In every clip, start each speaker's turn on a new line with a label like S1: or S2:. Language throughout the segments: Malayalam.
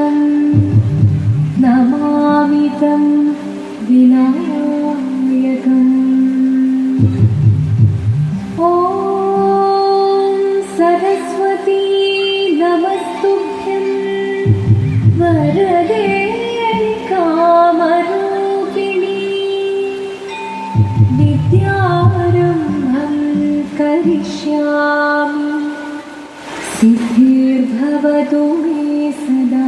S1: गणपतिं नमामि तं विनायकम्। ॐ सरस्वती नमस्तुभ्यं वरदे कामरूपिणी विद्यारम्भं करिष्यामि सिद्धिर्भवतु मे सदा।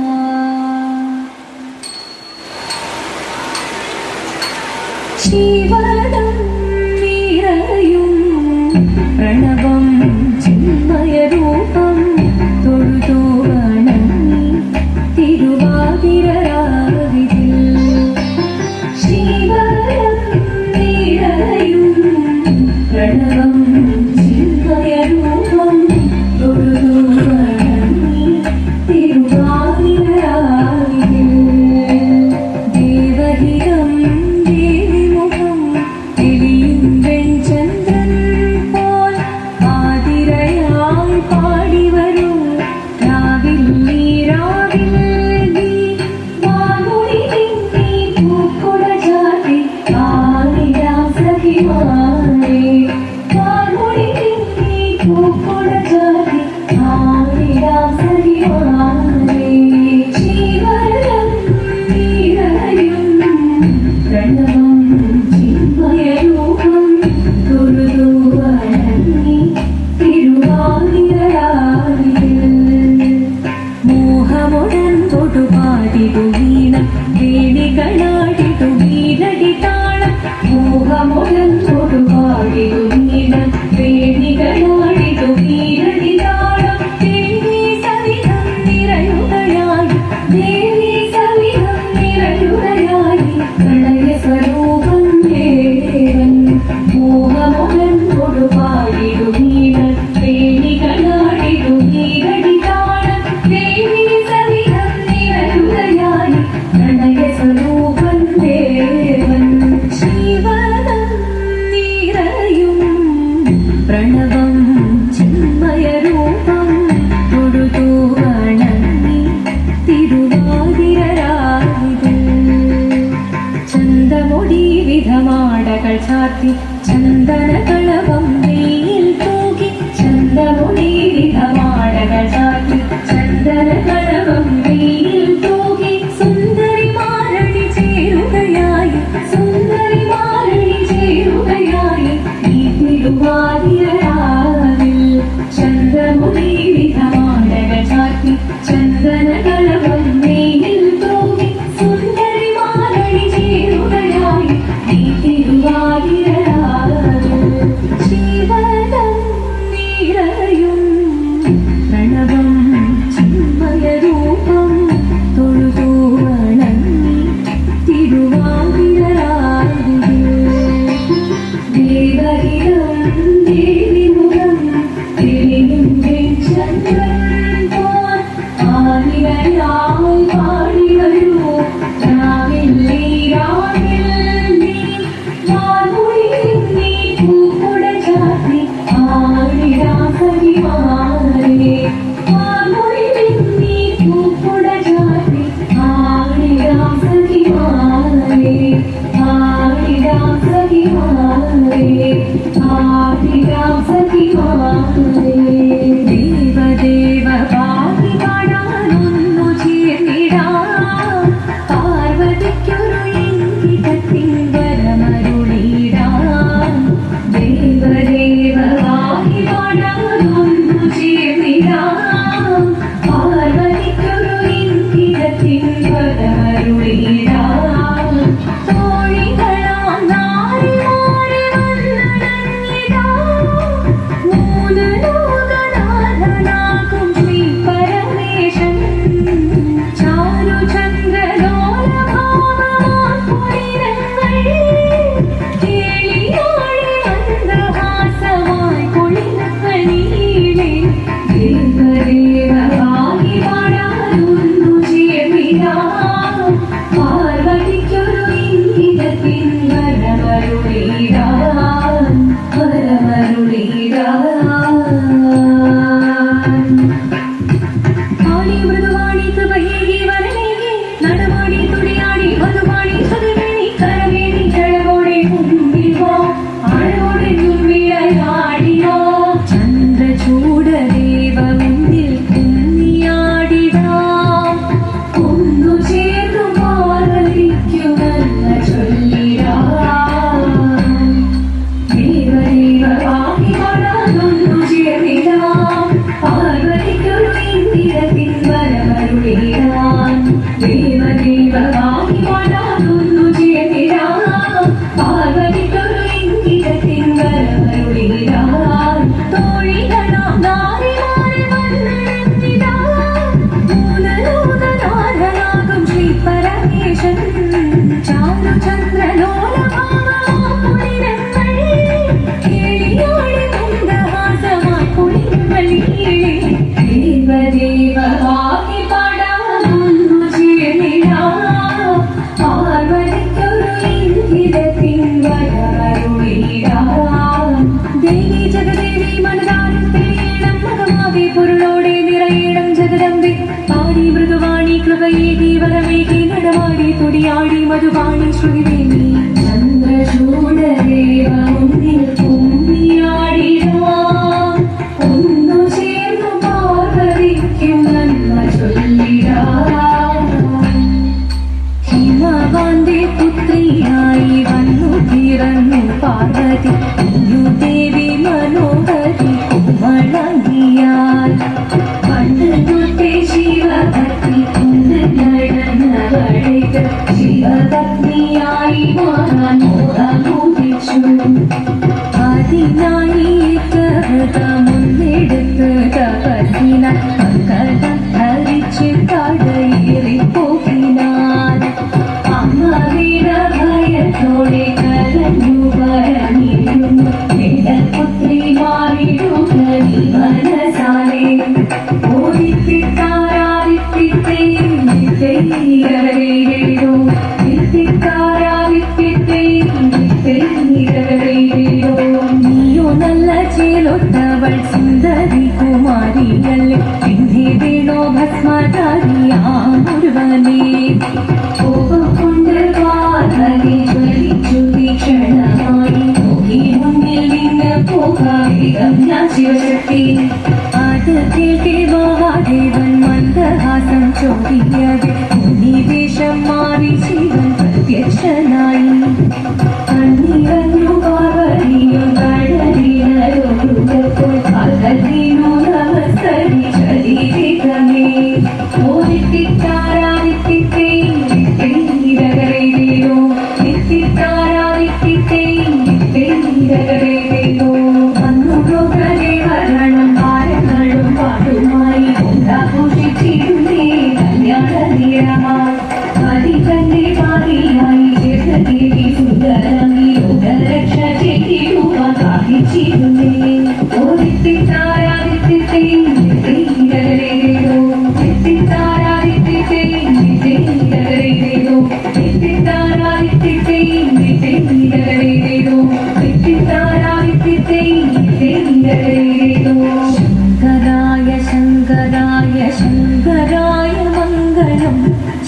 S1: शिवनं निरयुं प्रणवं चिन्मयरूपं തൊഴുതു വണങ്ങി തിരുവാതിരരാവിതിൽ ശിവനം നിറയും പ്രണവം ചിന്മയരൂപം തൊഴുതു വണങ്ങി തിരുവാതിരരാവിതിൽ ദേവഹിതം ദേവിമുഖം തെളിയും വെൺചന്ദ്രൻ പോൽ ആതിരയായി പാടി വരൂ രാവിൽ നീ വാനൊളി തിങ്ങി പൂക്കുട ചാർത്തി ആനിരാം സഖിമാരെ വാനൊളി തിങ്ങി പൂക്കുട ചാർത്തി ആനിരാം സഖിമാരെ ശിവനം നിറയും പ്രണവം ചിന്മയരൂപം തൊഴുതു വണങ്ങി തിരുവാതിരരാവിതിൽ മോഹമുടൻ തൊടുപാടിതു വീണം വേണികളാടിതു വീരടി താളം മോഹമുടൻ തൊടുപാടിതു വീണം വേണികളാടിതു വീരടി താളം ദേവി സവിധം നിറയുകയായി ദേവി സവിധം നിറയുകയായി പ്രണയ സ്വരൂപം ദേവൻ മോഹമുടൻ തൊടുപാടിതു വീണം വേണികളാടിതു വീരടി താളം ദേവി സവിധം നിറയുകയായി പ്രണയ സ്വരൂപം ദേവൻ ശിവനം നിറയും പ്രണവം ചിന്മയരൂപം തൊഴുതു വണങ്ങി തിരുവാതിരരാവിതിൽ ചന്തമൊടി വിധമാടകൾ ചാർത്തി ചന്ദനകളവം വെയിൽ തൂകി ചന്തമൊടി വിധമാടകൾ ചാർത്തി ചന്ദനകളവം വെയിൽ തൂകി സുന്ദരിമാരണി ചേരുകയായി സുന്ദരിമാരണി ചേരുകയായി ഈ തിരുവാതിരരാവിൽ ചന്തമൊടി വിധമാടകൾ ചാർത്തി ചന്ദനകളവം വെയിൽ തൂകി സുന്ദരിമാരണി ചേരുകയായി ഈ തിരുവാതിരരാവിൽ ശിവനം നിറയും പ്രണവം ചിന്മയരൂപം തൊഴുതു വണങ്ങി തിരുവാതിരരാവിൽ ദേവഹിതം ദേവിമുഖം തെളിയും വെൺചന്ദ്രൻ പോൽ ആതിരയായി പാടി വരൂ രാവിൽ നീ വാനൊളി തിങ്ങി പൂക്കുട ചാർത്തി ആനിരാം സഖിമാരെ വാനൊളി തിങ്ങി പൂക്കുട ചാർത്തി ആനിരാം സഖിമാരെ ആനിരാം സഖിമാരെ ആനിരാം സഖിമാരെ ദേവദേവ പാടി പാടാനൊന്നു ചേർന്നിടാം പാർവതിക്കൊരു ഇംഗിതത്തിൻ വരമരുളിടാം ദേവദേവ പാടി പാടാനൊന്നു ചേർന്നിടാം പാർവതിക്കൊരു ഇംഗിതത്തിൻ വരമരുളിടാം തോഴികളാം നാരിമാരെ വന്നടങ്ങിടാം ദേവദേവമായി വാഴാതൊന്നു ചേർന്നിടാ പാർവതിക്കൊരു ഇംഗിതത്തിൻ വരമരുളിടാ തോഴികളാം നാരിമാരെ വന്നിടാ മൂലലോകനാഥനാകും ശ്രീ പരമേശൻ ചാരുചന്ദ്രലോലഭാവമാകുളിരങ്ങൾ കേളിയാടി മന്ദഹാസമായി കുളിർമലീ ദേവദേവമായി പാടാതൊന്നു ചേർന്നിടാ പാർവതിക്കൊരു ഇംഗിതത്തിൻ വരമരുളിടാ ദേവി ജഗദേവി മനതാരിൽ തെളിയണം മകമാകെ പൊരുളോടെ നിറയണം ജഗദമ്പെ പാടി മൃദുവാണി കൃപയേകി വരമേകി നടമാടി തുടിയാടി മധുവാണി ശ്രുതിദേവി ചന്ദ്രചൂഡദേവ മുന്നിൽ കുമ്മിയാടിടാ ഒന്നു ചേർന്നു പാർവതിക്കും നന്മ ചൊല്ലിടാ ഹിമവാന്റെ പുത്രിയായി വന്നു പിറന്നു പാർവതി ദേവി മനോഹരി കുമളങ്ങിയാൽ പണ്ട് തൊട്ടേ ശിവഭക്തി കൊണ്ട് നടന്നവൾക്ക് ശിവപത്നിയായി മാറാൻ മോഹമോഹിച്ചു അതിനായി മുന്നെടുത്ത് തപസ്സിന മക്കള ധരിച്ച് കടയേറിപ്പോകിനാൻ അമ്മ വീരഭയത്തോടെ കരഞ്ഞു പറഞ്ഞിരുന്നു പുത്രി മാറിടുക നീ മനസാലെ നീയോ നല്ല ചേലൊത്തവൾ സുന്ദരി കുമാരിയല്ലേ പിന്നെ വേണോ ഭസ്മധാരിയാമുരുവനേ കോപം കൊണ്ട് പാർവതി ജ്വലിച്ചു തീക്ഷണമായി നോക്കി മുന്നിൽ നിന്ന് പോകാം ഞാൻ ശിവശക്തി അത് കേൾക്കെ മഹാദേവൻ മന്ദഹാസം ചോദിയത് മുനിവേഷം മാറി ശിവൻ പ്രത്യക്ഷനായി കണ്ണിറഞ്ഞു പാർവതിയും കടലിനൊഴുകപ്പോൾ പകലിനു നമസ്കരിച്ചതീ ഓരിത്തിത്താരാദിത്യത്തെ ീരകരേതോ നിത്തിത്താരാദിത്യത്തെ ീരകരേതോ അന്നുഭരണം ഭാരങ്ങളും പാട്ടുമായി ആഘോഷിച്ചിരുന്നേ കല്യാണ നിരമായി പതികന്റെ പാതിയായി ദേവി സുന്ദരമി യോഗരക്ഷ ചെയ്തിടുവാൻ സാധിച്ചിരുന്നേ ഓരിത്തിത്താരാദിത്യത്തെ ീരകരേതോ നിത്തിത്താരാദിത്യത്തെ ീരകരേതോ നിത്തിത്താരാദിത്യത്തെ ീരകരേതോ നിത്തിത്താരാദിത്യത്തെ ീരകരേതോ ശങ്കരായ ശങ്കരായ ശങ്കരായ മംഗളം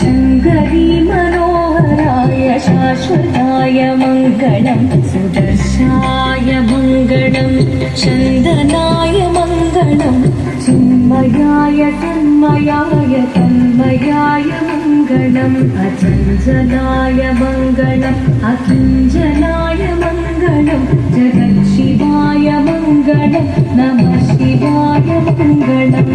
S1: ശങ്കരീ മനോഹരായ ശാശ്വതായ മംഗളം സുദർശായ മംഗളം ചന്ദനായ മംഗളം ചിന്മയായ തന്മയായ തന്മയായ മംഗളം അചഞ്ചലായ മംഗളം അകിഞ്ചനായ മംഗളം ജഗത്ശിവായ മംഗളം നമഃ ശിവായ മംഗളം